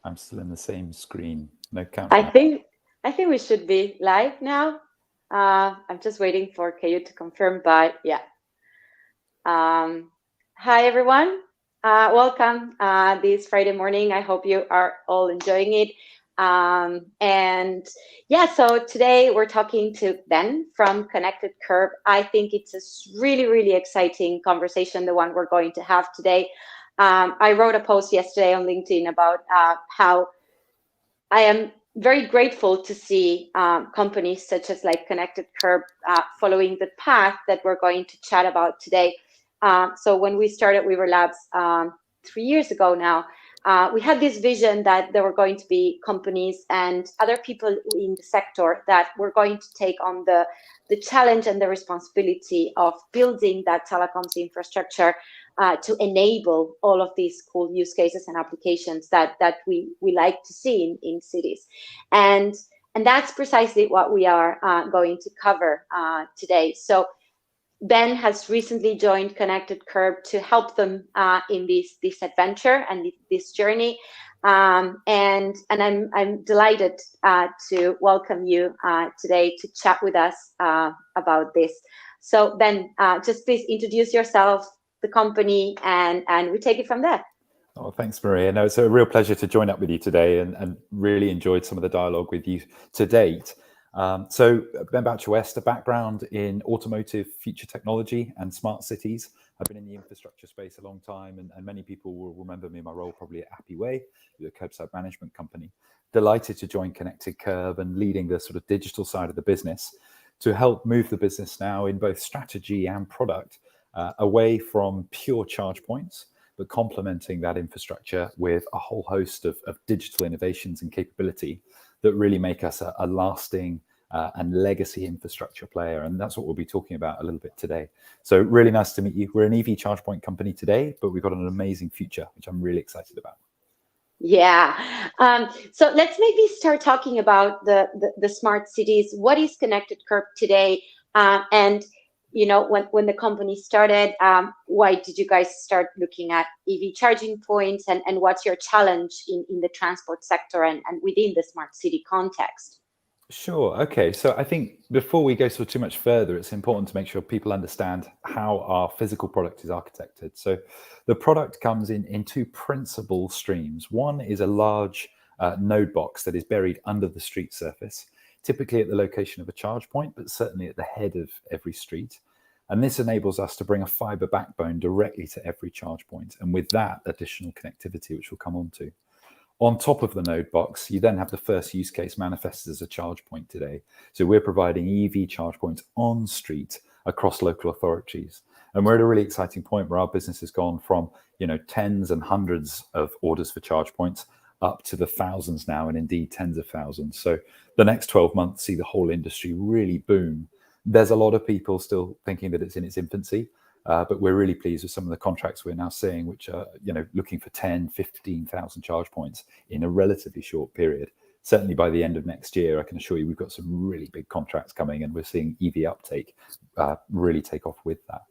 I'm still in the same screen. No I countdown. think I think we should be live now. I'm just waiting for Kayu to confirm, but yeah. Um, Hi everyone, welcome this Friday morning. I hope you are all enjoying it. And yeah, so today we're talking to Ben from Connected Kerb. I think it's a really exciting conversation, the one we're going to have today. I wrote a post yesterday on LinkedIn about how I am very grateful to see companies such as like Connected Kerb following the path that we're going to chat about today. So when we started Weaver Labs 3 years ago now, we had this vision that there were going to be companies and other people in the sector that were going to take on the challenge and the responsibility of building that telecoms infrastructure to enable all of these cool use cases and applications that we like to see in cities. And that's precisely what we are going to cover today. So Ben has recently joined Connected Kerb to help them in this adventure and this journey. And I'm delighted to welcome you today to chat with us about this. So Ben, just please introduce yourself, the company, and we take it from there. Oh, thanks, Maria. No, it's a real pleasure to join up with you today and really enjoyed some of the dialogue with you to date. So Ben Boutcher-West, a background in automotive, future technology and smart cities. I've been in the infrastructure space a long time, and many people will remember me in my role probably at Happy Way, the curbside management company. Delighted to join Connected Kerb and leading the sort of digital side of the business to help move the business now in both strategy and product away from pure charge points, but complementing that infrastructure with a whole host of digital innovations and capability that really make us a lasting and legacy infrastructure player. And that's what we'll be talking about a little bit today. So really nice to meet you. We're an EV charge point company today, but we've got an amazing future, which I'm really excited about. Yeah. So let's maybe start talking about the smart cities. What is Connected Kerb today? And you know, when the company started, why did you guys start looking at EV charging points, and what's your challenge in the transport sector and within the smart city context? Sure. Okay. So I think before we go too much further, it's important to make sure people understand how our physical product is architected. So the product comes in two principal streams. One is a large node box that is buried under the street surface, typically at the location of a charge point, but certainly at the head of every street. And this enables us to bring a fiber backbone directly to every charge point, and with that, additional connectivity, which we'll come on to. On top of the node box, you then have the first use case manifested as a charge point today. So we're providing EV charge points on street across local authorities. And we're at a really exciting point where our business has gone from, tens and hundreds of orders for charge points up to the thousands now, and indeed tens of thousands. So the next 12 months see the whole industry really boom. There's a lot of people still thinking that it's in its infancy. But we're really pleased with some of the contracts we're now seeing, which are looking for 10, 15,000 charge points in a relatively short period. Certainly by the end of next year, I can assure you we've got some really big contracts coming, and we're seeing EV uptake really take off with that.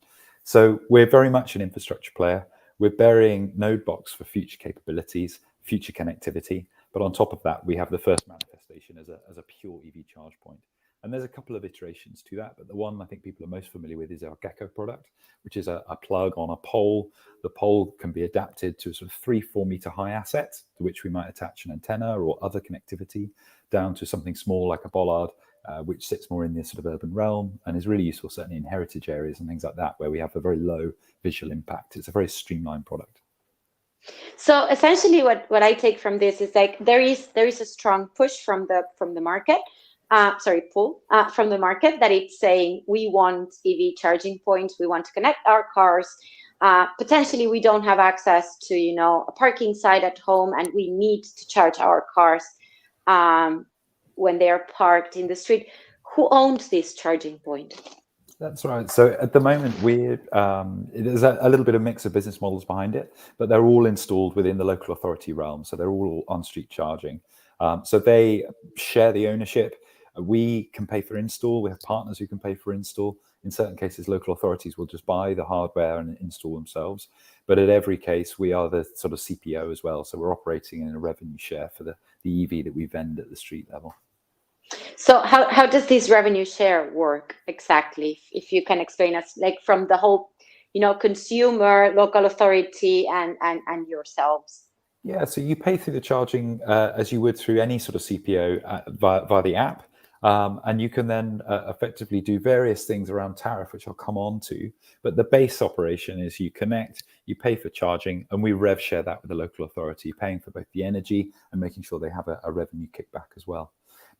So we're very much an infrastructure player. We're burying node box for future capabilities, future connectivity. But on top of that, we have the first manifestation as a pure EV charge point. And there's a couple of iterations to that, but the one I think people are most familiar with is our Gecko product, which is a plug on a pole. The pole can be adapted to a sort of 3-4 meter high asset, to which we might attach an antenna or other connectivity, down to something small like a bollard, which sits more in this sort of urban realm and is really useful certainly in heritage areas and things like that, where we have a very low visual impact. It's a very streamlined product. So essentially, what I take from this is like there is a strong push from the market. Pull from the market that it's saying we want EV charging points, we want to connect our cars. Potentially, we don't have access to a parking site at home, and we need to charge our cars when they are parked in the street. Who owns this charging point? That's right. So at the moment, there's a little bit of mix of business models behind it, but they're all installed within the local authority realm. So they're all on-street charging. So they share the ownership. We can pay for install. We have partners who can pay for install. In certain cases, local authorities will just buy the hardware and install themselves. But at every case, we are the sort of CPO as well. So we're operating in a revenue share for the EV that we vend at the street level. So how does this revenue share work exactly? If you can explain us, like from the whole, consumer, local authority, and yourselves. Yeah, so you pay through the charging as you would through any sort of CPO via the app. And you can then effectively do various things around tariff, which I'll come on to. But the base operation is you connect, you pay for charging, and we rev share that with the local authority, paying for both the energy and making sure they have a revenue kickback as well.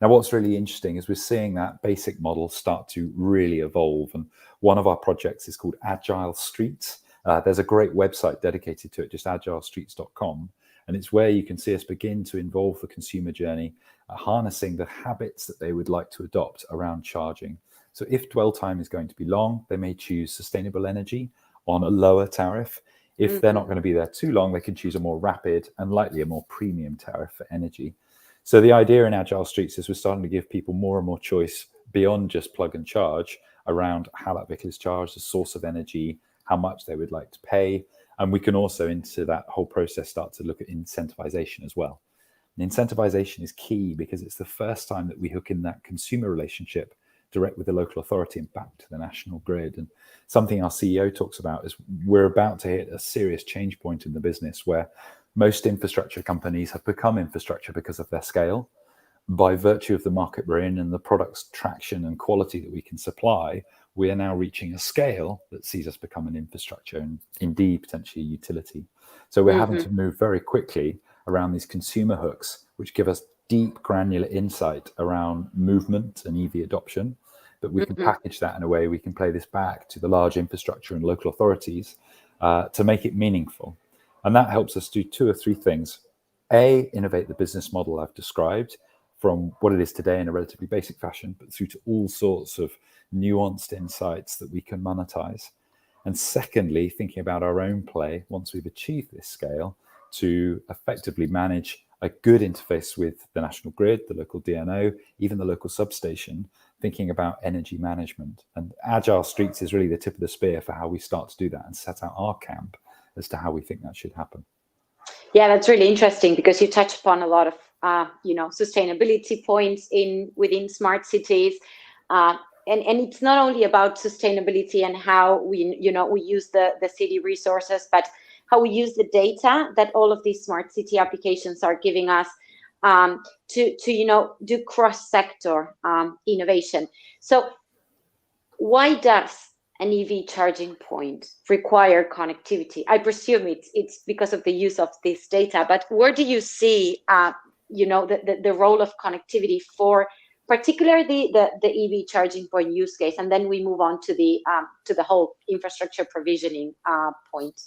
Now, what's really interesting is we're seeing that basic model start to really evolve. And one of our projects is called Agile Streets. There's a great website dedicated to it, just agilestreets.com. And it's where you can see us begin to involve the consumer journey, harnessing the habits that they would like to adopt around charging. So if dwell time is going to be long, they may choose sustainable energy on a lower tariff. If they're not going to be there too long, they can choose a more rapid and likely a more premium tariff for energy. So the idea in Agile Streets is we're starting to give people more and more choice beyond just plug and charge around how that vehicle is charged, the source of energy, how much they would like to pay. And we can also, into that whole process, start to look at incentivization as well. And incentivization is key because it's the first time that we hook in that consumer relationship direct with the local authority and back to the national grid. And something our CEO talks about is we're about to hit a serious change point in the business where most infrastructure companies have become infrastructure because of their scale. By virtue of the market we're in and the product's traction and quality that we can supply, we are now reaching a scale that sees us become an infrastructure and indeed potentially a utility. So we're having to move very quickly around these consumer hooks, which give us deep granular insight around movement and EV adoption. But we can package that in a way we can play this back to the large infrastructure and local authorities to make it meaningful. And that helps us do 2 or 3 things. A, innovate the business model I've described from what it is today in a relatively basic fashion, but through to all sorts of nuanced insights that we can monetize. And secondly, thinking about our own play once we've achieved this scale to effectively manage a good interface with the national grid, the local DNO, even the local substation, thinking about energy management. And Agile Streets is really the tip of the spear for how we start to do that and set out our camp as to how we think that should happen. Yeah, that's really interesting because you touch upon a lot of sustainability points within smart cities, and it's not only about sustainability and how we use the city resources, but how we use the data that all of these smart city applications are giving us to do cross-sector innovation. So why does an EV charging point require connectivity? I presume it's because of the use of this data, but where do you see the role of connectivity for particularly the EV charging point use case? And then we move on to the whole infrastructure provisioning point.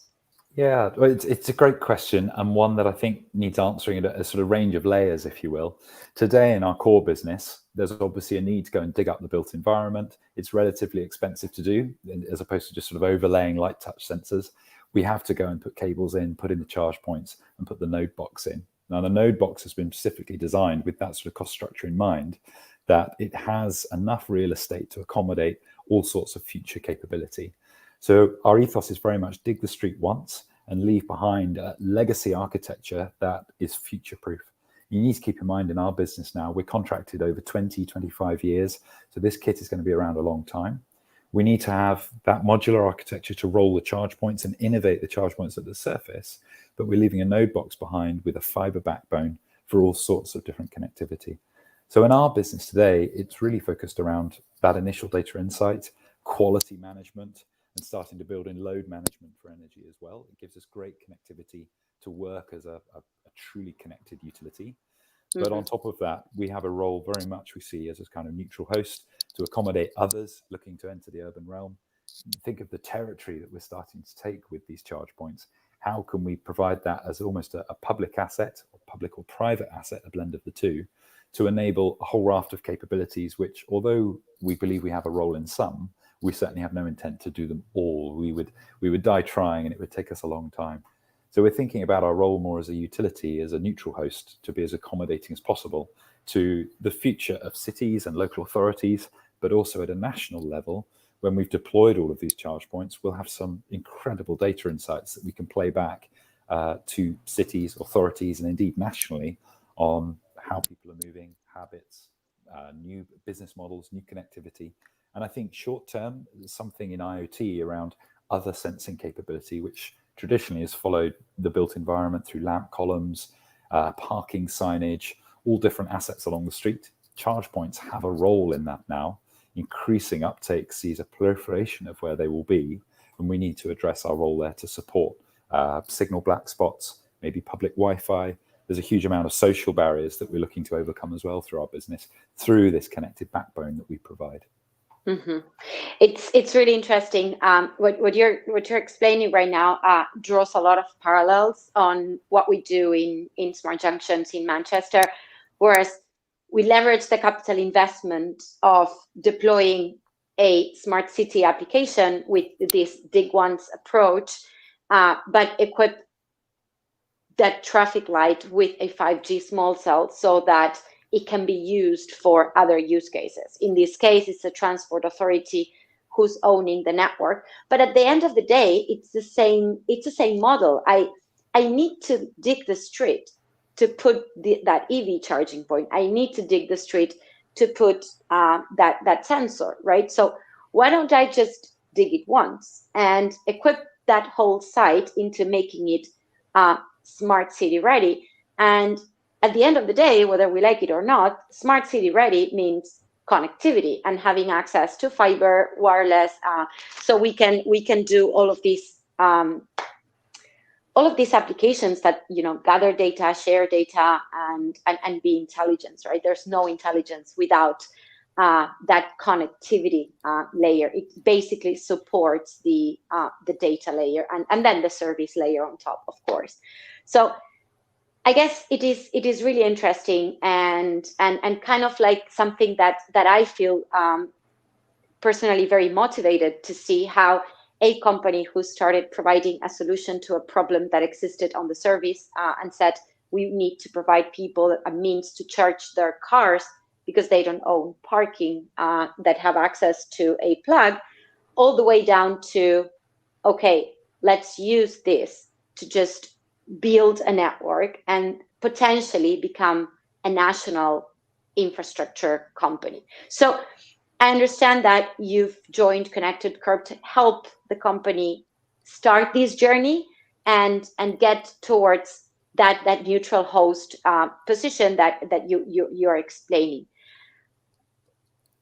Yeah, well, it's a great question and one that I think needs answering at a sort of range of layers, if you will. Today in our core business, there's obviously a need to go and dig up the built environment. It's relatively expensive to do, as opposed to just sort of overlaying light touch sensors. We have to go and put cables in, put in the charge points and put the node box in. Now, the node box has been specifically designed with that sort of cost structure in mind, that it has enough real estate to accommodate all sorts of future capability. So our ethos is very much dig the street once and leave behind a legacy architecture that is future-proof. You need to keep in mind in our business now, we're contracted over 20, 25 years. So this kit is going to be around a long time. We need to have that modular architecture to roll the charge points and innovate the charge points at the surface, but we're leaving a node box behind with a fiber backbone for all sorts of different connectivity. So in our business today, it's really focused around that initial data insight, quality management, and starting to build in load management for energy as well. It gives us great connectivity to work as a truly connected utility. But on top of that, we have a role very much we see as a kind of neutral host to accommodate others looking to enter the urban realm. Think of the territory that we're starting to take with these charge points. How can we provide that as almost a public asset, or public or private asset, a blend of the two, to enable a whole raft of capabilities, which, although we believe we have a role in some, we certainly have no intent to do them all. We would die trying, and it would take us a long time. So we're thinking about our role more as a utility, as a neutral host, to be as accommodating as possible. to the future of cities and local authorities, but also at a national level. When we've deployed all of these charge points, we'll have some incredible data insights that we can play back to cities, authorities, and indeed nationally on how people are moving, habits, new business models, new connectivity. And I think short term, something in IoT around other sensing capability, which traditionally has followed the built environment through lamp columns, parking signage, all different assets along the street. Charge points have a role in that now. Increasing uptake sees a proliferation of where they will be, and we need to address our role there to support signal black spots, maybe public Wi-Fi. There's a huge amount of social barriers that we're looking to overcome as well through our business, through this connected backbone that we provide. Mm-hmm. It's really interesting. What you're explaining right now draws a lot of parallels on what we do in smart junctions in Manchester, whereas we leverage the capital investment of deploying a smart city application with this dig once approach, but equip that traffic light with a 5G small cell so that it can be used for other use cases. In this case, it's a transport authority who's owning the network. But at the end of the day, it's the same model. I need to dig the street to put that EV charging point. I need to dig the street to put that sensor, right? So why don't I just dig it once and equip that whole site into making it smart city ready? And at the end of the day, whether we like it or not, smart city ready means connectivity and having access to fiber, wireless, so we can do all of these applications that gather data, share data, and be intelligence, right? There's no intelligence without that connectivity layer. It basically supports the data layer and then the service layer on top, of course. So I guess it is really interesting and kind of like something that I feel personally very motivated to see how a company who started providing a solution to a problem that existed on the service and said we need to provide people a means to charge their cars because they don't own parking that have access to a plug, all the way down to, okay, let's use this to just build a network and potentially become a national infrastructure company. So I understand that you've joined Connected Kerb to help the company start this journey and get towards that neutral host position that you're explaining.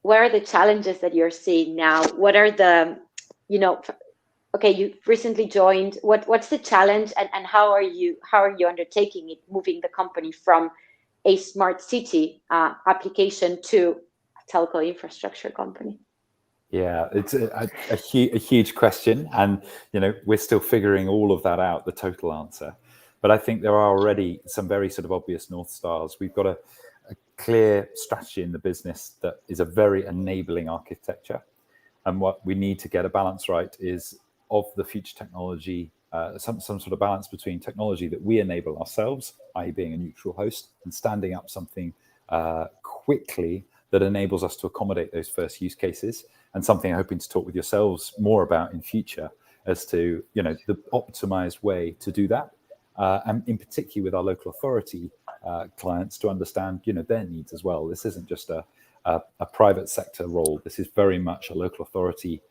What are the challenges that you're seeing now? What are the, okay, you recently joined. What's the challenge, and how are you undertaking it, moving the company from a smart city application to a telco infrastructure company? Yeah, it's a huge question, and we're still figuring all of that out, the total answer. But I think there are already some very sort of obvious North Stars. We've got a clear strategy in the business that is a very enabling architecture, and what we need to get a balance right is of the future technology, some sort of balance between technology that we enable ourselves, i.e. being a neutral host, and standing up something quickly that enables us to accommodate those first use cases, and something I'm hoping to talk with yourselves more about in future as to the optimized way to do that, and in particular with our local authority clients to understand their needs as well. This isn't just a private sector role. This is very much a local authority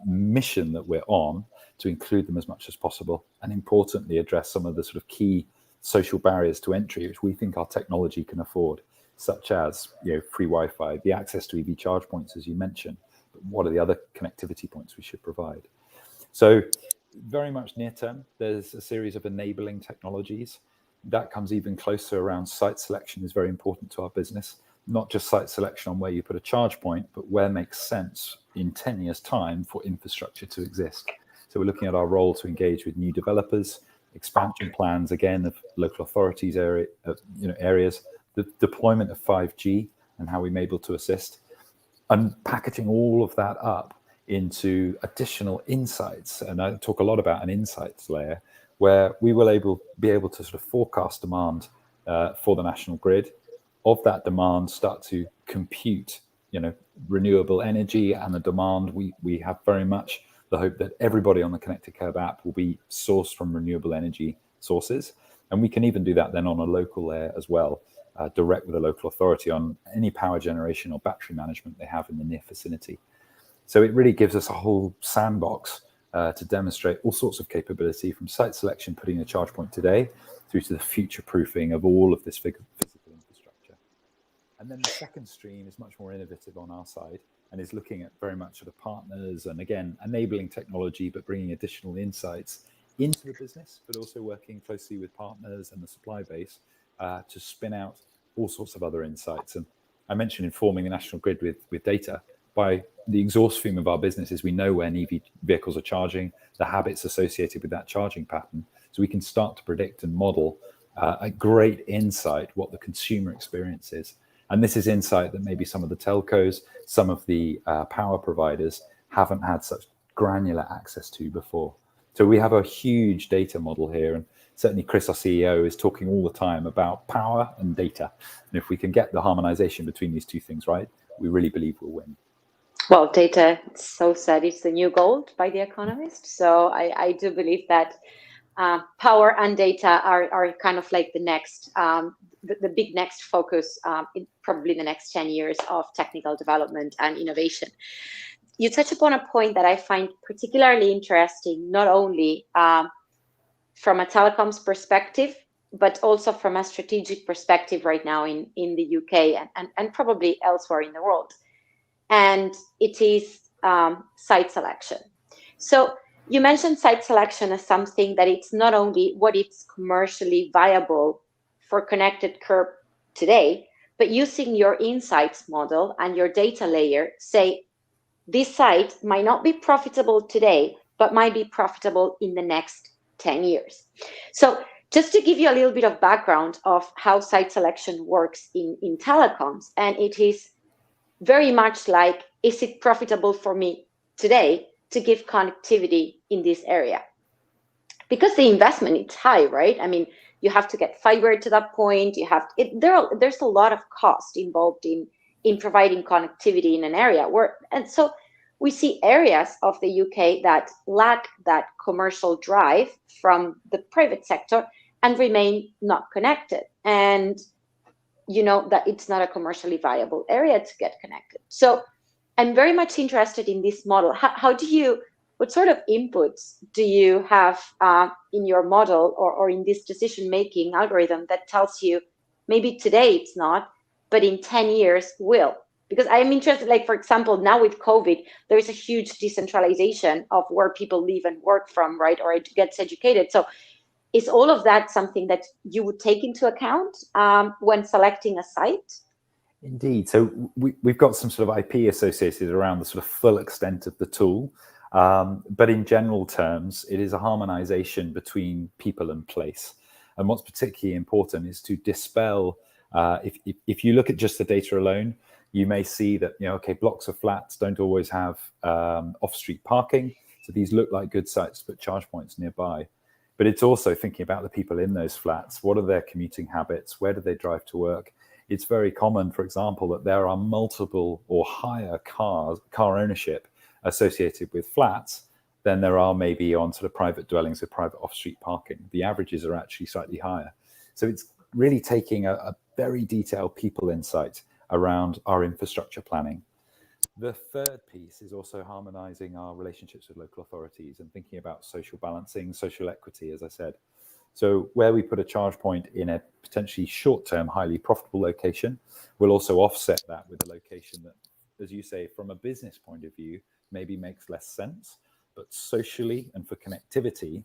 mission that we're on, to include them as much as possible, and importantly address some of the sort of key social barriers to entry which we think our technology can afford, such as free Wi-Fi, the access to EV charge points as you mentioned, but what are the other connectivity points we should provide? So very much near term, there's a series of enabling technologies that comes even closer around site selection is very important to our business. Not just site selection on where you put a charge point, but where makes sense in 10 years' time for infrastructure to exist. So we're looking at our role to engage with new developers, expansion plans, again, of local authorities areas, the deployment of 5G and how we may be able to assist, and packaging all of that up into additional insights. And I talk a lot about an insights layer where we will be able to sort of forecast demand for the national grid, of that demand start to compute, renewable energy and the demand. We have very much the hope that everybody on the Connected Kerb app will be sourced from renewable energy sources. And we can even do that then on a local layer as well, direct with a local authority on any power generation or battery management they have in the near vicinity. So it really gives us a whole sandbox to demonstrate all sorts of capability, from site selection, putting a charge point today, through to the future proofing of all of this physical infrastructure. And then the second stream is much more innovative on our side and is looking at very much sort of partners and, again, enabling technology, but bringing additional insights into the business, but also working closely with partners and the supply base to spin out all sorts of other insights. And I mentioned informing the national grid with data. By the exhaust fume of our business is we know when EV vehicles are charging, the habits associated with that charging pattern. So we can start to predict and model a great insight what the consumer experience is. And this is insight that maybe some of the telcos, some of the power providers haven't had such granular access to before. So we have a huge data model here, and certainly Chris, our CEO, is talking all the time about power and data. And if we can get the harmonization between these two things right, we really believe we'll win. Well, data, it's so said, it's the new gold by The Economist. So I do believe that power and data are kind of like the next, the big next focus in probably the next 10 years of technical development and innovation. You touch upon a point that I find particularly interesting, not only from a telecoms perspective, but also from a strategic perspective right now in the UK and probably elsewhere in the world. And it is site selection. So you mentioned site selection as something that it's not only what it's commercially viable for Connected Kerb today, but using your insights model and your data layer, say, this site might not be profitable today, but might be profitable in the next 10 years. So just to give you a little bit of background of how site selection works in telecoms, and it is very much like, is it profitable for me today to give connectivity in this area? Because the investment is high, right? I mean, you have to get fiber to that point. You have there's a lot of cost involved in providing connectivity in an area and so we see areas of the UK that lack that commercial drive from the private sector and remain not connected. And that it's not a commercially viable area to get connected. So I'm very much interested in this model. What sort of inputs do you have in your model or in this decision-making algorithm that tells you maybe today it's not, but in 10 years will? Because I'm interested, like, for example, now with COVID, there is a huge decentralization of where people live and work from, right? Or it gets educated. So is all of that something that you would take into account when selecting a site? Indeed. So we've got some sort of IP associated around the sort of full extent of the tool. But in general terms, it is a harmonization between people and place. And what's particularly important is to dispel, if you look at just the data alone, you may see that, blocks of flats don't always have off-street parking. So these look like good sites to put charge points nearby. But it's also thinking about the people in those flats. What are their commuting habits? Where do they drive to work? It's very common, for example, that there are multiple or higher car ownership associated with flats than there are maybe on sort of private dwellings with private off-street parking. The averages are actually slightly higher. So it's really taking a very detailed people insight around our infrastructure planning. The third piece is also harmonizing our relationships with local authorities and thinking about social balancing, social equity, as I said. So where we put a charge point in a potentially short-term, highly profitable location, we'll also offset that with a location that, as you say, from a business point of view, maybe makes less sense, but socially and for connectivity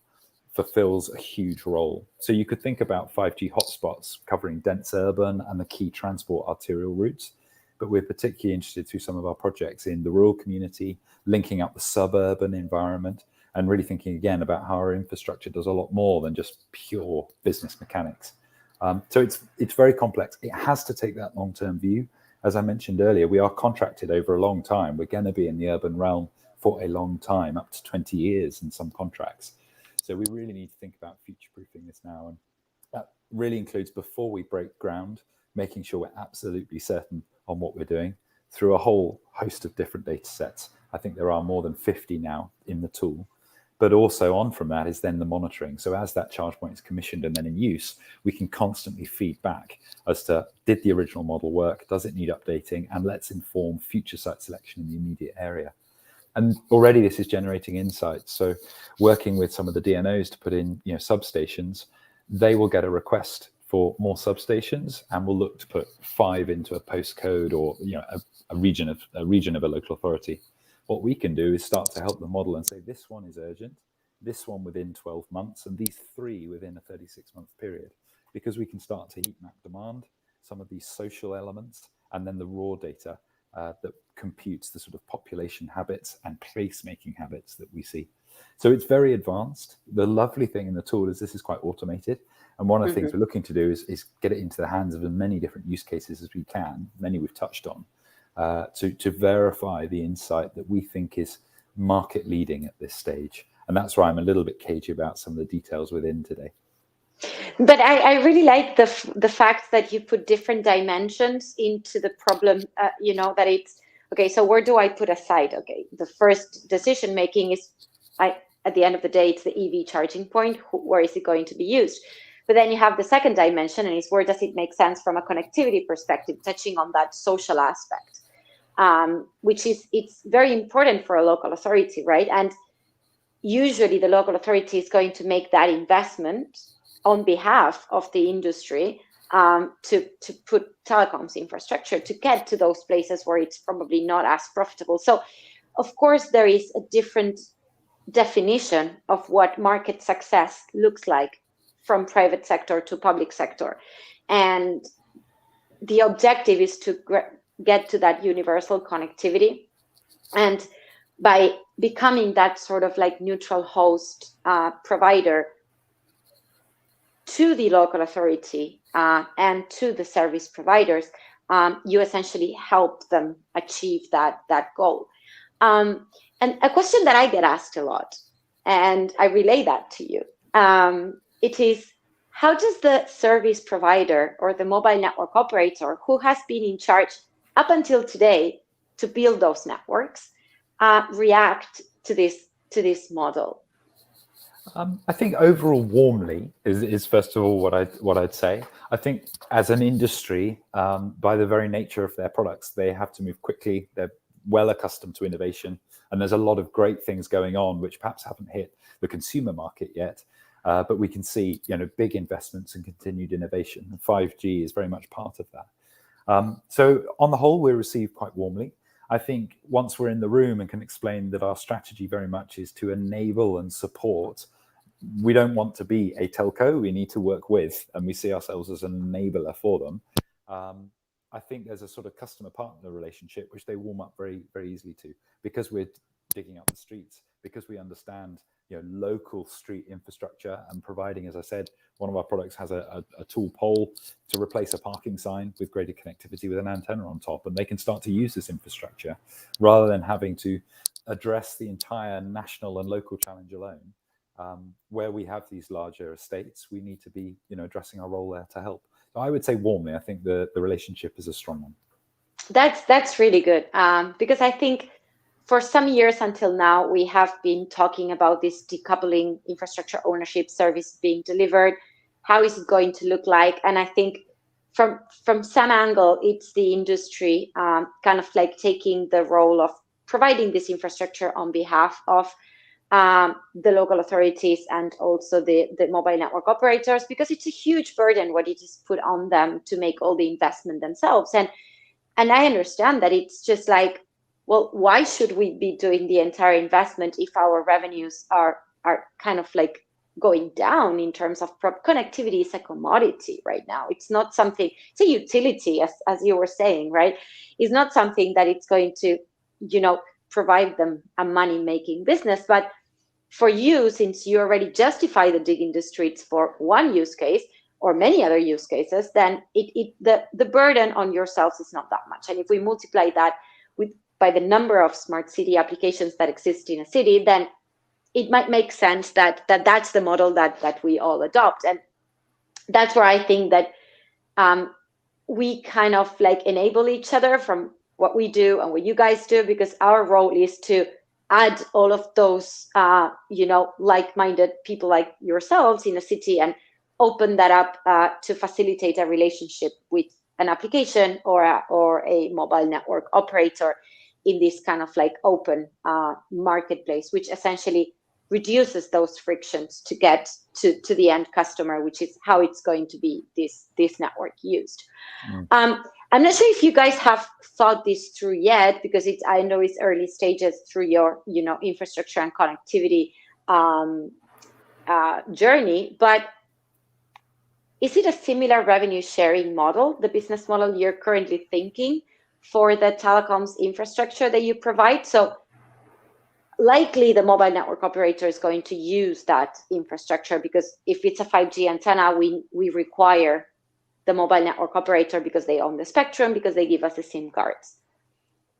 fulfills a huge role. So you could think about 5G hotspots covering dense urban and the key transport arterial routes, but we're particularly interested through some of our projects in the rural community, linking up the suburban environment, and really thinking again about how our infrastructure does a lot more than just pure business mechanics. So it's very complex. It has to take that long-term view. As I mentioned earlier, we are contracted over a long time. We're going to be in the urban realm for a long time, up to 20 years in some contracts. So we really need to think about future-proofing this now. And that really includes, before we break ground, making sure we're absolutely certain on what we're doing through a whole host of different data sets. I think there are more than 50 now in the tool. But also on from that is then the monitoring. So as that charge point is commissioned and then in use, we can constantly feed back as to, did the original model work? Does it need updating? And let's inform future site selection in the immediate area. And already this is generating insights. So working with some of the DNOs to put in, substations, they will get a request for more substations, and we'll look to put 5 into a postcode or a region of a local authority. What we can do is start to help the model and say, this one is urgent, this one within 12 months, and these 3 within a 36-month period, because we can start to heat map demand, some of these social elements, and then the raw data that computes the sort of population habits and place-making habits that we see. So it's very advanced. The lovely thing in the tool is this is quite automated. And one of the things we're looking to do is get it into the hands of as many different use cases as we can, many we've touched on, to verify the insight that we think is market leading at this stage. And that's why I'm a little bit cagey about some of the details within today. But I really like the fact that you put different dimensions into the problem, that it's, okay, so where do I put a site? Okay, the first decision making is, at the end of the day, it's the EV charging point. Where is it going to be used? But then you have the second dimension, and it's where does it make sense from a connectivity perspective, touching on that social aspect, which it's very important for a local authority, right? And usually the local authority is going to make that investment on behalf of the industry to put telecoms infrastructure to get to those places where it's probably not as profitable. So, of course, there is a different definition of what market success looks like from private sector to public sector. And the objective is to get to that universal connectivity. And by becoming that sort of like neutral host provider to the local authority and to the service providers, you essentially help them achieve that goal. And a question that I get asked a lot, and I relay that to you, it is, how does the service provider or the mobile network operator who has been in charge up until today to build those networks react to this model? I think overall warmly is first of all what I'd say. I think as an industry, by the very nature of their products, they have to move quickly. They're well accustomed to innovation, and there's a lot of great things going on which perhaps haven't hit the consumer market yet. But we can see, big investments and continued innovation. And 5G is very much part of that. So on the whole, we're received quite warmly. I think once we're in the room and can explain that our strategy very much is to enable and support, we don't want to be a telco. We need to work with, and we see ourselves as an enabler for them. I think there's a sort of customer-partner relationship which they warm up very, very easily to, because we're digging up the streets, because we understand local street infrastructure and providing, as I said, one of our products has a tool pole to replace a parking sign with greater connectivity with an antenna on top, and they can start to use this infrastructure rather than having to address the entire national and local challenge alone. Where we have these larger estates, we need to be addressing our role there to help. So I would say warmly, I think the relationship is a strong one. That's really good, because I think for some years until now, we have been talking about this decoupling infrastructure ownership service being delivered. How is it going to look like? And I think from some angle, it's the industry kind of like taking the role of providing this infrastructure on behalf of the local authorities and also the mobile network operators, because it's a huge burden what it is put on them to make all the investment themselves. And I understand that it's just like, well, why should we be doing the entire investment if our revenues are kind of like going down in terms of connectivity is a commodity right now. It's not something, it's a utility, as you were saying, right? It's not something that it's going to, provide them a money-making business. But for you, since you already justify the digging the streets for one use case or many other use cases, then the burden on yourselves is not that much. And if we multiply that by the number of smart city applications that exist in a city, then it might make sense that's the model that we all adopt. And that's where I think that we kind of like enable each other from what we do and what you guys do, because our role is to add all of those, like-minded people like yourselves in a city and open that up to facilitate a relationship with an application or a mobile network operator in this kind of like open marketplace, which essentially reduces those frictions to get to the end customer, which is how it's going to be this network used. I'm not sure if you guys have thought this through yet, because I know it's early stages through your infrastructure and connectivity journey, but is it a similar revenue sharing model, the business model you're currently thinking for the telecoms infrastructure that you provide? So likely the mobile network operator is going to use that infrastructure, because if it's a 5G antenna, we require the mobile network operator, because they own the spectrum, because they give us the SIM cards.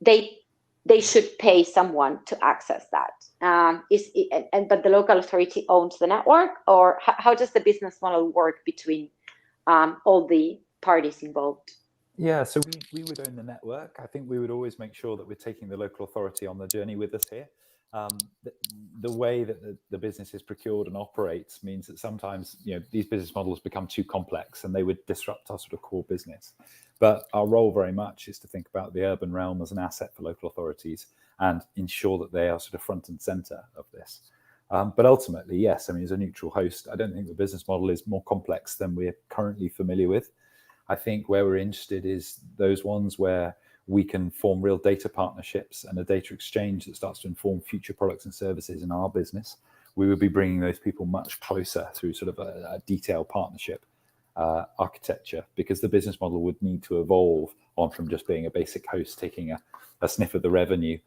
They should pay someone to access that. But the local authority owns the network, or how does the business model work between all the parties involved? Yeah, so we would own the network. I think we would always make sure that we're taking the local authority on the journey with us here. The way that the business is procured and operates means that sometimes these business models become too complex and they would disrupt our sort of core business. But our role very much is to think about the urban realm as an asset for local authorities and ensure that they are sort of front and center of this. But ultimately, yes, I mean, as a neutral host, I don't think the business model is more complex than we're currently familiar with. I think where we're interested is those ones where we can form real data partnerships and a data exchange that starts to inform future products and services in our business. We would be bringing those people much closer through sort of a detailed partnership architecture, because the business model would need to evolve on from just being a basic host taking a sniff of the revenue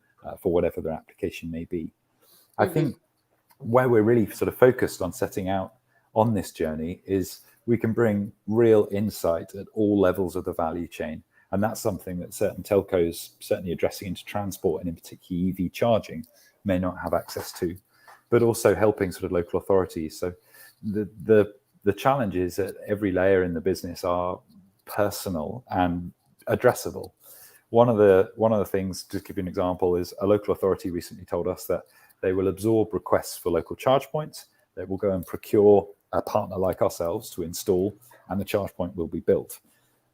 for whatever their application may be. I think where we're really sort of focused on setting out on this journey is we can bring real insight at all levels of the value chain. And that's something that certain telcos, certainly addressing into transport and in particular EV charging, may not have access to, but also helping sort of local authorities. So the challenges at every layer in the business are personal and addressable. One of the things, to give you an example, is a local authority recently told us that they will absorb requests for local charge points. They will go and procure a partner like ourselves to install, and the charge point will be built.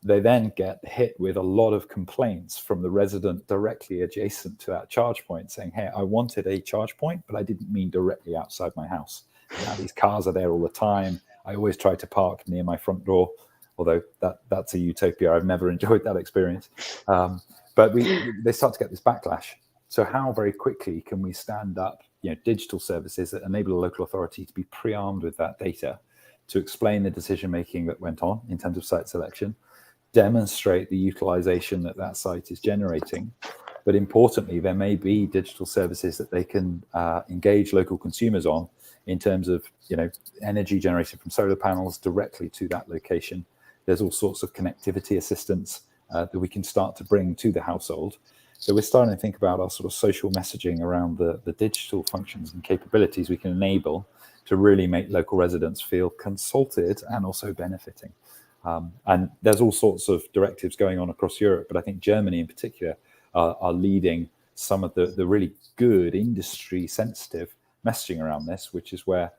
They then get hit with a lot of complaints from the resident directly adjacent to that charge point saying, hey, I wanted a charge point, but I didn't mean directly outside my house. Now these cars are there all the time. I always try to park near my front door, although that's a utopia. I've never enjoyed that experience. But they start to get this backlash. So how very quickly can we stand up digital services that enable a local authority to be pre-armed with that data to explain the decision-making that went on in terms of site selection, demonstrate the utilization that site is generating. But importantly, there may be digital services that they can engage local consumers on in terms of energy generated from solar panels directly to that location. There's all sorts of connectivity assistance that we can start to bring to the household. So we're starting to think about our sort of social messaging around the digital functions and capabilities we can enable to really make local residents feel consulted and also benefiting. And there's all sorts of directives going on across Europe, but I think Germany in particular are leading some of the really good industry sensitive messaging around this, which is where,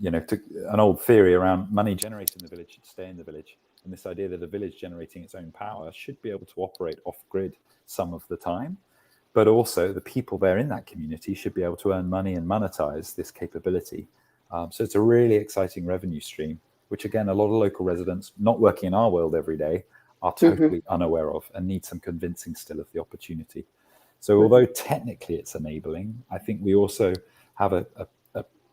an old theory around money generated in the village should stay in the village. And this idea that a village generating its own power should be able to operate off grid some of the time, but also the people there in that community should be able to earn money and monetize this capability. So it's a really exciting revenue stream, which again, a lot of local residents not working in our world every day are totally unaware of and need some convincing still of the opportunity. So although technically it's enabling, I think we also have a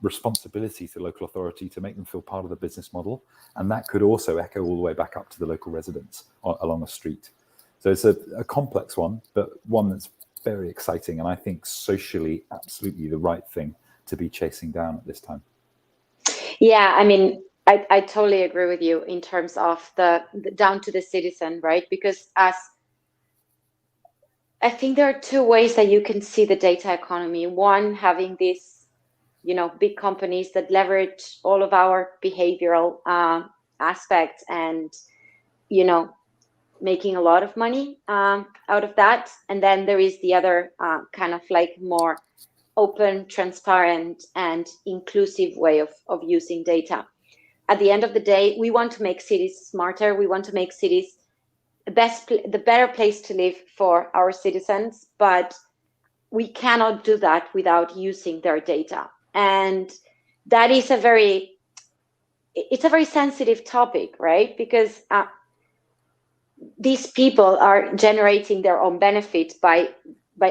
responsibility to local authority to make them feel part of the business model. And that could also echo all the way back up to the local residents along the street. So it's a complex one, but one that's very exciting. And I think socially, absolutely the right thing to be chasing down at this time. Yeah, I mean, I totally agree with you in terms of the down to the citizen, right? Because I think there are two ways that you can see the data economy. One, having these, big companies that leverage all of our behavioral aspects and, making a lot of money out of that. And then there is the other kind of like more open, transparent, and inclusive way of using data. At the end of the day, we want to make cities smarter. We want to make cities the better place to live for our citizens, but we cannot do that without using their data. And that is it's a very sensitive topic, right? Because these people are generating their own benefit by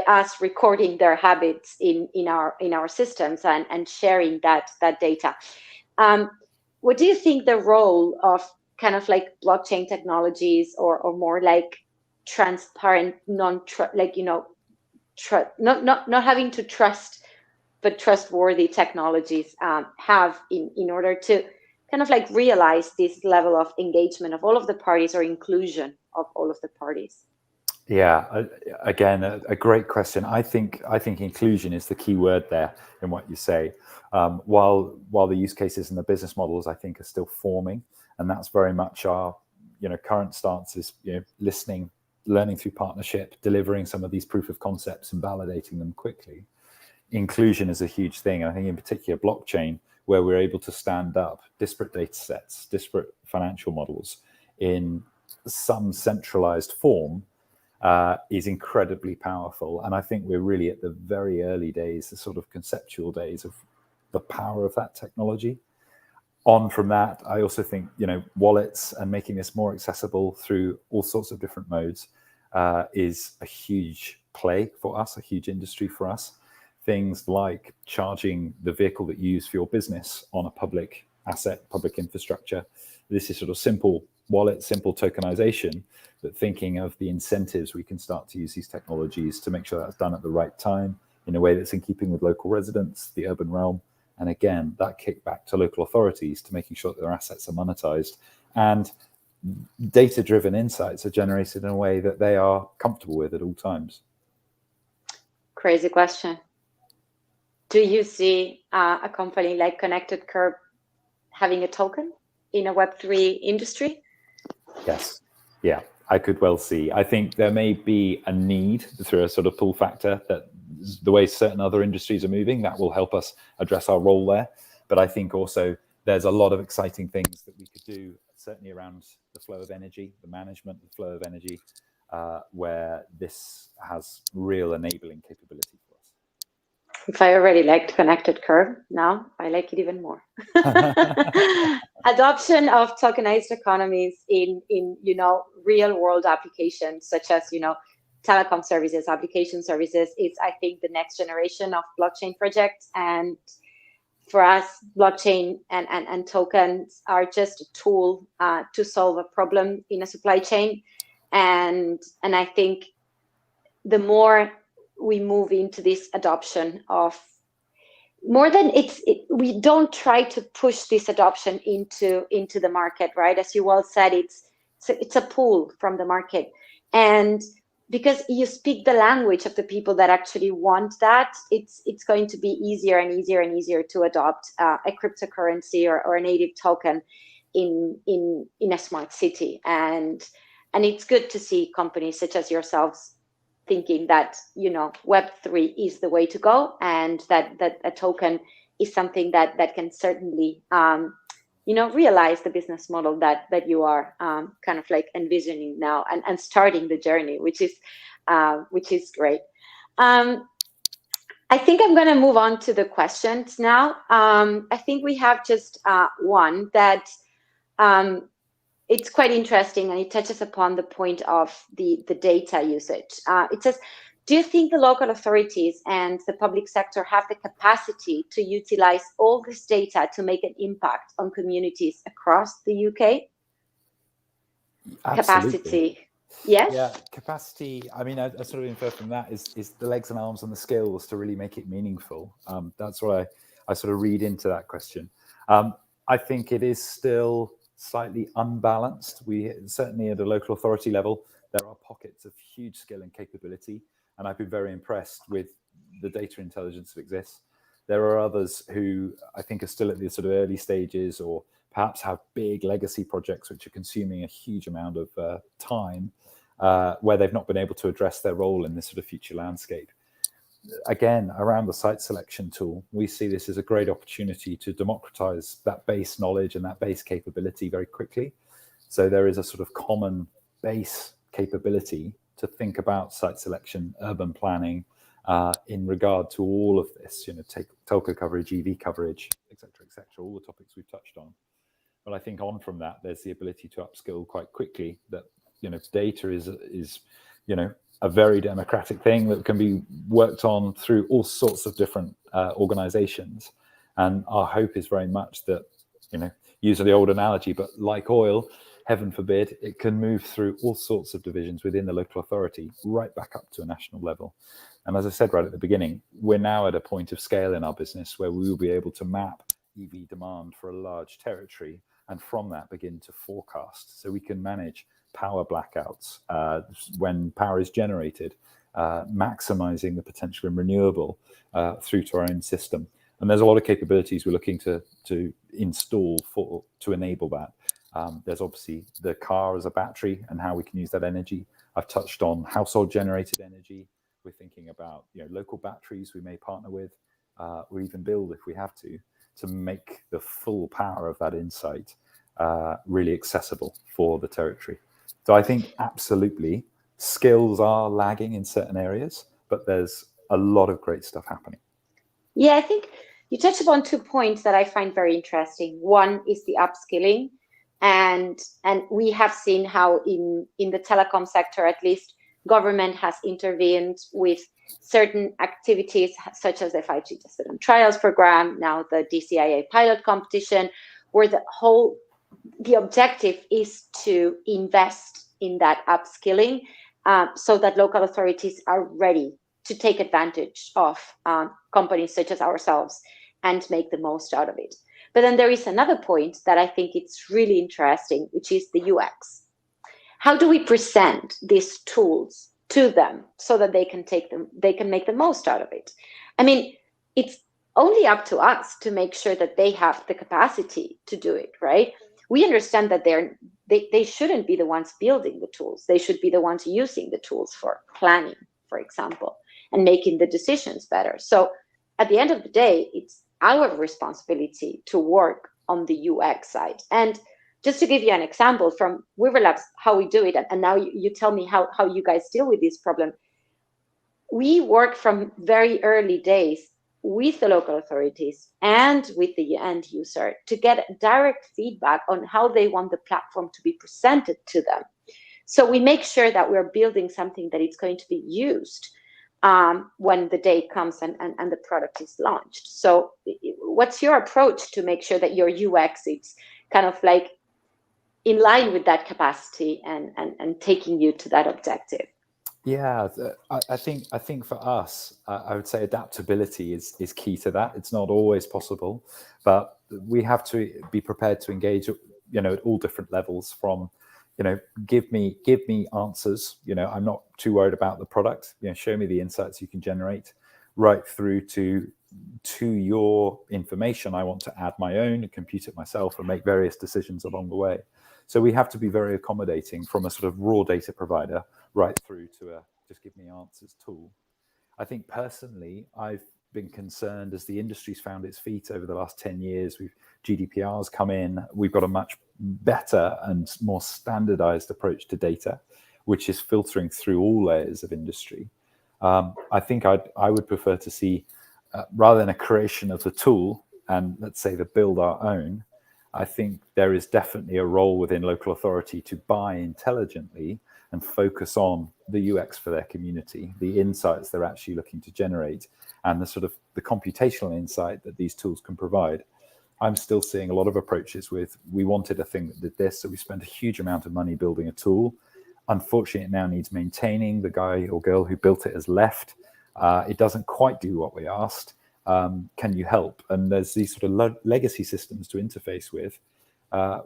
us recording their habits in our systems and sharing that data. What do you think the role of kind of like blockchain technologies or more like transparent, not having to trust, but trustworthy technologies have in order to kind of like realize this level of engagement of all of the parties or inclusion of all of the parties? Yeah, again, a great question. I think inclusion is the key word there in what you say. While the use cases and the business models, I think, are still forming, and that's very much our current stance is listening, learning through partnership, delivering some of these proof of concepts and validating them quickly. Inclusion is a huge thing. And I think in particular blockchain, where we're able to stand up disparate data sets, disparate financial models in some centralized form, is incredibly powerful. And I think we're really at the very early days, the sort of conceptual days of the power of that technology. On from that, I also think, wallets and making this more accessible through all sorts of different modes is a huge play for us, a huge industry for us. Things like charging the vehicle that you use for your business on a public asset, public infrastructure. This is sort of simple wallet, simple tokenization, but thinking of the incentives we can start to use these technologies to make sure that's done at the right time in a way that's in keeping with local residents, the urban realm. And again, that kickback to local authorities to making sure that their assets are monetized and data-driven insights are generated in a way that they are comfortable with at all times. Crazy question. Do you see a company like Connected Kerb having a token in a Web3 industry? Yes. Yeah, I could well see. I think there may be a need through a sort of pull factor that the way certain other industries are moving, that will help us address our role there. But I think also there's a lot of exciting things that we could do, certainly around the flow of energy, the management, the flow of energy, where this has real enabling capability for us. If I already liked Connected Kerb, now I like it even more. Adoption of tokenized economies in real world applications such as telecom services, application services is, I think, the next generation of blockchain projects. And for us, blockchain and tokens are just a tool to solve a problem in a supply chain. And I think the more we move into this adoption of more than we don't try to push this adoption into the market, right? As you well said, it's a pull from the market. And because you speak the language of the people that actually want that, it's going to be easier and easier and easier to adopt a cryptocurrency or a native token in a smart city. And it's good to see companies such as yourselves thinking that Web3 is the way to go, and that a token is something that can certainly realize the business model that you are kind of like envisioning now and starting the journey, which is great. I think I'm going to move on to the questions now. I think we have just one that it's quite interesting, and it touches upon the point of the data usage. It says, do you think the local authorities and the public sector have the capacity to utilize all this data to make an impact on communities across the UK? Absolutely. Capacity. Yes? Yeah, capacity. I mean, I sort of infer from that is the legs and arms and the skills to really make it meaningful. That's what I sort of read into that question. I think it is still slightly unbalanced. We certainly at a local authority level, there are pockets of huge skill and capability, and I've been very impressed with the data intelligence that exists. There are others who I think are still at the sort of early stages, or perhaps have big legacy projects which are consuming a huge amount of time where they've not been able to address their role in this sort of future landscape. Again, around the site selection tool, we see this as a great opportunity to democratize that base knowledge and that base capability very quickly. So there is a sort of common base capability to think about site selection, urban planning, in regard to all of this, take telco coverage, EV coverage, et cetera, all the topics we've touched on. But I think on from that, there's the ability to upskill quite quickly. That data is a very democratic thing that can be worked on through all sorts of different organizations. And our hope is very much that, use the old analogy, but like oil, heaven forbid, it can move through all sorts of divisions within the local authority, right back up to a national level. And as I said right at the beginning, we're now at a point of scale in our business where we will be able to map EV demand for a large territory, and from that begin to forecast. So we can manage power blackouts when power is generated, maximizing the potential in renewable through to our own system. And there's a lot of capabilities we're looking to install to enable that. There's obviously the car as a battery and how we can use that energy. I've touched on household generated energy. We're thinking about local batteries we may partner with, or even build if we have to make the full power of that insight really accessible for the territory. So I think absolutely skills are lagging in certain areas, but there's a lot of great stuff happening. Yeah, I think you touched upon 2 points that I find very interesting. One is the upskilling, and we have seen how in the telecom sector, at least, government has intervened with certain activities such as the 5G tested and trials program, now the DCIA pilot competition, where the objective is to invest in that upskilling so that local authorities are ready to take advantage of companies such as ourselves and make the most out of it. But then there is another point that I think it's really interesting, which is the UX. How do we present these tools to them so that they can make the most out of it? I mean, it's only up to us to make sure that they have the capacity to do it, right? We understand that they shouldn't be the ones building the tools. They should be the ones using the tools for planning, for example, and making the decisions better. So at the end of the day, it's our responsibility to work on the UX side. And just to give you an example from Weaver Labs, how we do it, and now you tell me how you guys deal with this problem. We work from very early days with the local authorities and with the end user to get direct feedback on how they want the platform to be presented to them. So we make sure that we're building something that it's going to be used when the day comes and the product is launched. So what's your approach to make sure that your UX is kind of like in line with that capacity and taking you to that objective? Yeah, I think for us, I would say adaptability is key to that. It's not always possible, but we have to be prepared to engage, at all different levels. From, give me answers. I'm not too worried about the product. Show me the insights you can generate, right through to your information. I want to add my own and compute it myself and make various decisions along the way. So we have to be very accommodating from a sort of raw data provider right through to a just give me answers tool. I think personally, I've been concerned as the industry's found its feet over the last 10 years. GDPR's come in. We've got a much better and more standardized approach to data, which is filtering through all layers of industry. I think I would prefer to see, rather than a creation of the tool and let's say the build our own, I think there is definitely a role within local authority to buy intelligently and focus on the UX for their community, the insights they're actually looking to generate, and the sort of the computational insight that these tools can provide. I'm still seeing a lot of approaches with, we wanted a thing that did this, so we spent a huge amount of money building a tool. Unfortunately, it now needs maintaining. The guy or girl who built it has left. It doesn't quite do what we asked. Can you help? And there's these sort of legacy systems to interface with,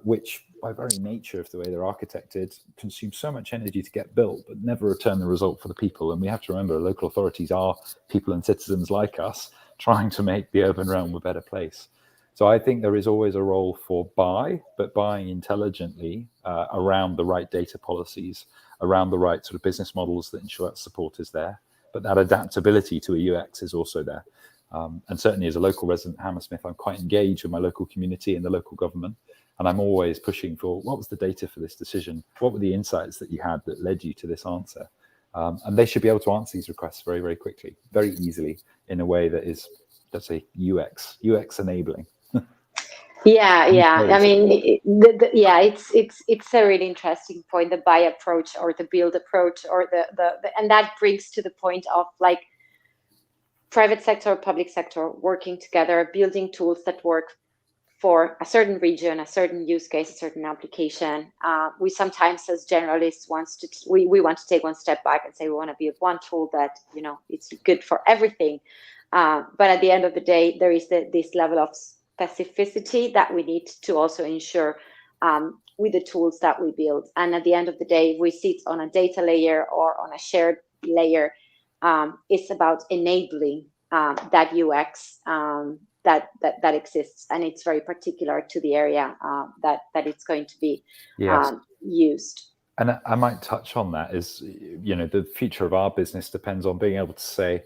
which by very nature of the way they're architected consume so much energy to get built, but never return the result for the people. And we have to remember local authorities are people and citizens like us trying to make the urban realm a better place. So I think there is always a role for but buying intelligently around the right data policies, around the right sort of business models that ensure that support is there. But that adaptability to a UX is also there. And certainly as a local resident at Hammersmith, I'm quite engaged with my local community and the local government. And I'm always pushing for what was the data for this decision? What were the insights that you had that led you to this answer? And they should be able to answer these requests very, very quickly, very easily, in a way that is, let's say, UX enabling. Yeah. I mean, it's a really interesting point, the buy approach or the build approach, or the and that brings to the point of like private sector, public sector working together, building tools that work for a certain region, a certain use case, a certain application. We sometimes, as generalists, we want to take one step back and say we want to build one tool that it's good for everything. But at the end of the day, there is this level of specificity that we need to also ensure with the tools that we build. And at the end of the day, we sit on a data layer or on a shared layer. It's about enabling that UX that exists, and it's very particular to the area that it's going to be used. And I might touch on that is, the future of our business depends on being able to say,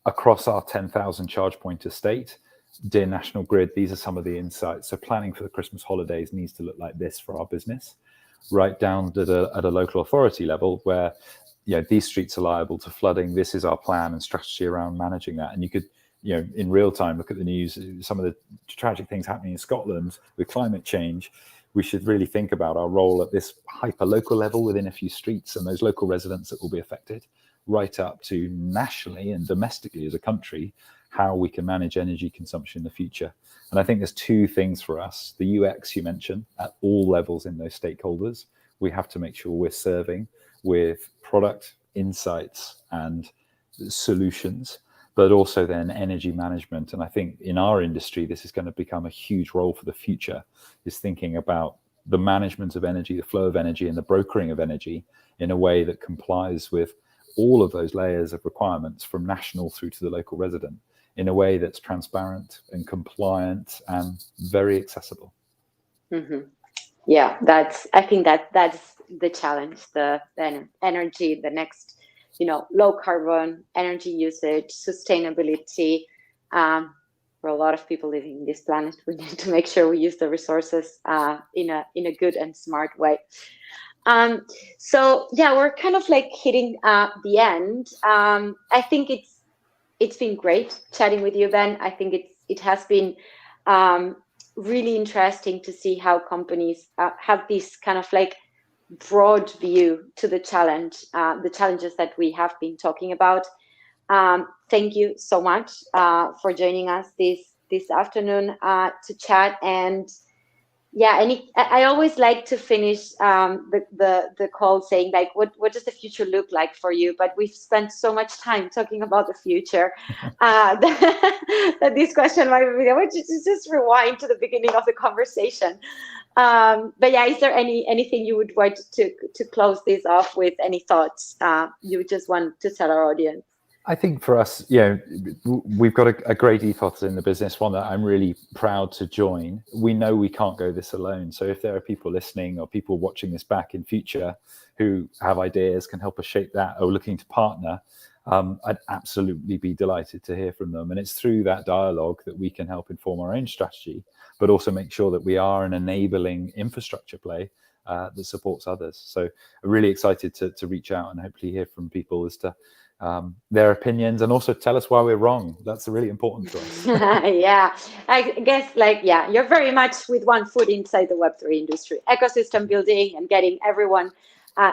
across our 10,000 charge point estate, dear National Grid, these are some of the insights. So planning for the Christmas holidays needs to look like this for our business, right down at a local authority level where, these streets are liable to flooding. This is our plan and strategy around managing that. And you could, in real time, look at the news, some of the tragic things happening in Scotland with climate change. We should really think about our role at this hyper local level within a few streets and those local residents that will be affected, right up to nationally and domestically as a country, how we can manage energy consumption in the future. And I think there's two things for us. The UX you mentioned at all levels in those stakeholders, we have to make sure we're serving with product insights and solutions, but also then energy management. And I think in our industry, this is going to become a huge role for the future, is thinking about the management of energy, the flow of energy, and the brokering of energy in a way that complies with all of those layers of requirements from national through to the local resident in a way that's transparent and compliant and very accessible. Mm-hmm. Yeah, I think that's the challenge, the energy, the next, low carbon energy usage, sustainability. For a lot of people living in this planet, we need to make sure we use the resources in a good and smart way. So yeah, we're kind of like hitting the end. I think it's been great chatting with you, Ben. I think it has been really interesting to see how companies have this kind of like broad view to the challenges that we have been talking about. Thank you so much for joining us this afternoon to chat. And yeah, I always like to finish the call saying like, what does the future look like for you? But we've spent so much time talking about the future that this question might be, just rewind to the beginning of the conversation. But yeah, is there anything you would want to close this off with? Any thoughts you just want to tell our audience? I think for us, we've got a great ethos in the business, one that I'm really proud to join. We know we can't go this alone. So if there are people listening or people watching this back in future who have ideas, can help us shape that, or looking to partner, I'd absolutely be delighted to hear from them. And it's through that dialogue that we can help inform our own strategy, but also make sure that we are an enabling infrastructure play that supports others. So I'm really excited to reach out and hopefully hear from people as to their opinions, and also tell us why we're wrong. That's really important to us. Yeah, I guess you're very much with one foot inside the Web3 industry, ecosystem building and getting everyone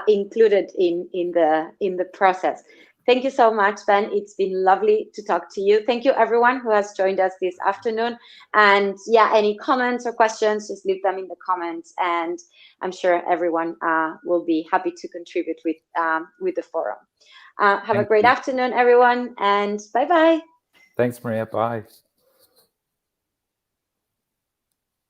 included in the process. Thank you so much, Ben. It's been lovely to talk to you. Thank you, everyone who has joined us this afternoon. And yeah, any comments or questions, just leave them in the comments, and I'm sure everyone will be happy to contribute with the forum. Have a great afternoon, everyone, and bye-bye. Thanks, Maria. Bye.